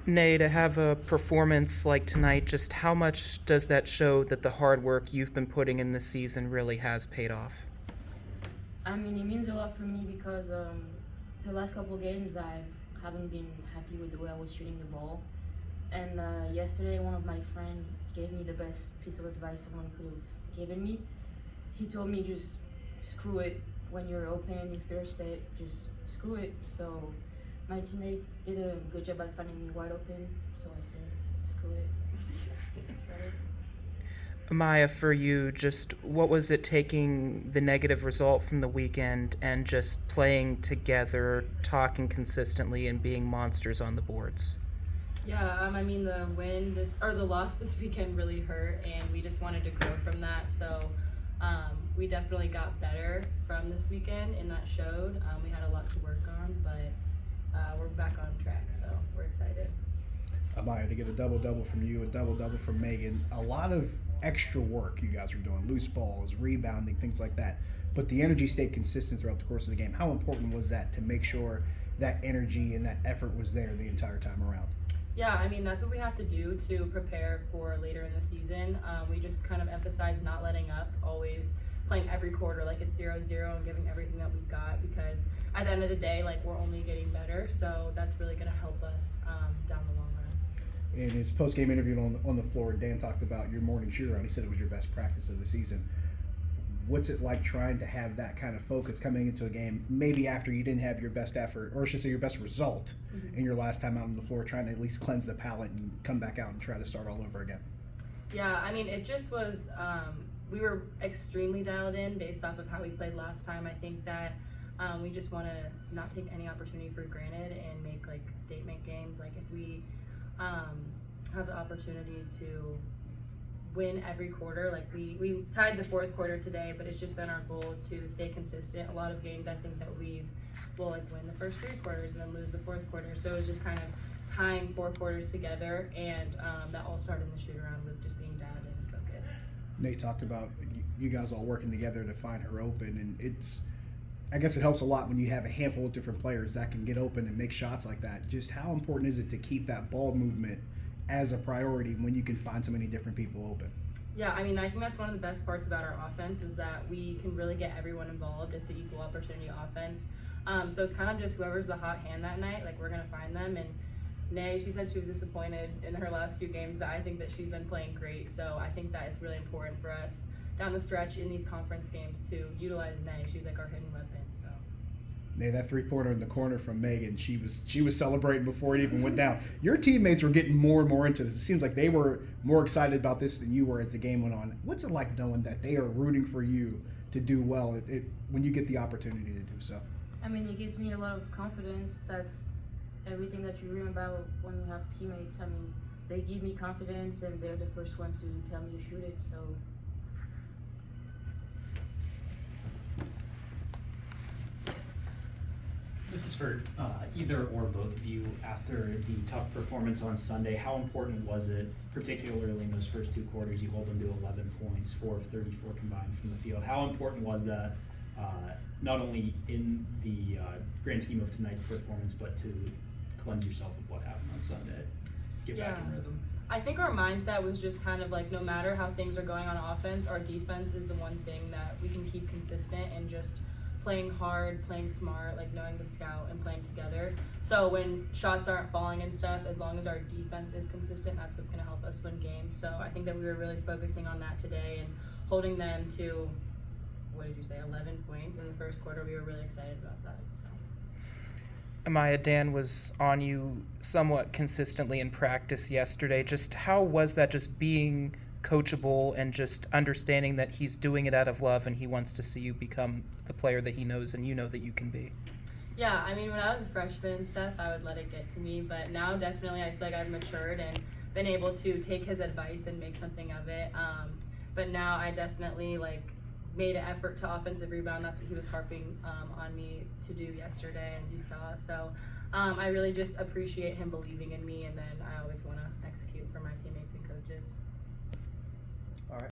Nay, to have a performance like tonight, just how much does that show that the hard work you've been putting in this season really has paid off? I mean, it means a lot for me because the last couple games I haven't been happy with the way I was shooting the ball. And yesterday, one of my friends gave me the best piece of advice someone could have given me. He told me just screw it when you're open, your first set, just screw it. So my teammate did a good job at finding me wide open, so I said screw it. Right? Amaya, for you, just what was it taking the negative result from the weekend and just playing together, talking consistently, and being monsters on the boards? Yeah, I mean the loss this weekend really hurt, and we just wanted to grow from that. So we definitely got better from this weekend, and that showed. We had a lot to work on, but we're back on track, so we're excited. Amaya, to get a double-double from you, a double-double from Megan, a lot of extra work you guys were doing, loose balls, rebounding, things like that. But the energy stayed consistent throughout the course of the game. How important was that to make sure that energy and that effort was there the entire time around? Yeah, I mean, that's what we have to do to prepare for later in the season. We just kind of emphasize not letting up, always playing every quarter like it's 0-0 and giving everything that we've got, because at the end of the day, like, we're only getting better. So that's really going to help us down the long run. In his post-game interview on the floor, Dan talked about your morning shoot-around. He said it was your best practice of the season. What's it like trying to have that kind of focus coming into a game, maybe after you didn't have your best effort, or I should say your best result in your last time out on the floor, trying to at least cleanse the palate and come back out and try to start all over again? Yeah, I mean, it just was, we were extremely dialed in based off of how we played last time. I think that we just want to not take any opportunity for granted and make, like, statement games. Like, if we have the opportunity to win every quarter, like we tied the fourth quarter today, but it's just been our goal to stay consistent. A lot of games I think that will like win the first three quarters and then lose the fourth quarter. So it's just kind of tying four quarters together, and that all started in the shoot around with just being dialed in and focused. Nate talked about you guys all working together to find her open, and I guess it helps a lot when you have a handful of different players that can get open and make shots like that. Just how important is it to keep that ball movement as a priority when you can find so many different people open? Yeah, I mean, I think that's one of the best parts about our offense is that we can really get everyone involved. It's an equal opportunity offense. So it's kind of just whoever's the hot hand that night, like, we're going to find them. And Nay, she said she was disappointed in her last few games, but I think that she's been playing great. So I think that it's really important for us down the stretch in these conference games to utilize Nay. She's like our hidden weapon. So. Nay, that three-pointer in the corner from Megan, she was celebrating before it even went down. Your teammates were getting more and more into this. It seems like they were more excited about this than you were as the game went on. What's it like knowing that they are rooting for you to do well when you get the opportunity to do so? I mean, it gives me a lot of confidence. That's everything that you dream about when you have teammates. I mean, they give me confidence, and they're the first one to tell me to shoot it. So. This is for either or both of you. After the tough performance on Sunday, how important was it, particularly in those first two quarters, you hold them to 11 points, 4 of 34 combined from the field. How important was that, not only in the grand scheme of tonight's performance, but to cleanse yourself of what happened on Sunday, get back in rhythm? I think our mindset was just kind of like, no matter how things are going on offense, our defense is the one thing that we can keep consistent and just playing hard, playing smart, like knowing the scout and playing together. So when shots aren't falling and stuff, as long as our defense is consistent, that's what's going to help us win games. So I think that we were really focusing on that today and holding them to, 11 points in the first quarter. We were really excited about that. So. Amaya, Dan was on you somewhat consistently in practice yesterday. Just how was that, just being coachable and just understanding that he's doing it out of love and he wants to see you become the player that he knows and you know that you can be? Yeah, I mean, when I was a freshman and stuff, I would let it get to me, but now definitely I feel like I've matured and been able to take his advice and make something of it. But now I definitely made an effort to offensive rebound. That's what he was harping on me to do yesterday, as you saw. So I really just appreciate him believing in me, and then I always want to execute for my teammates and coaches.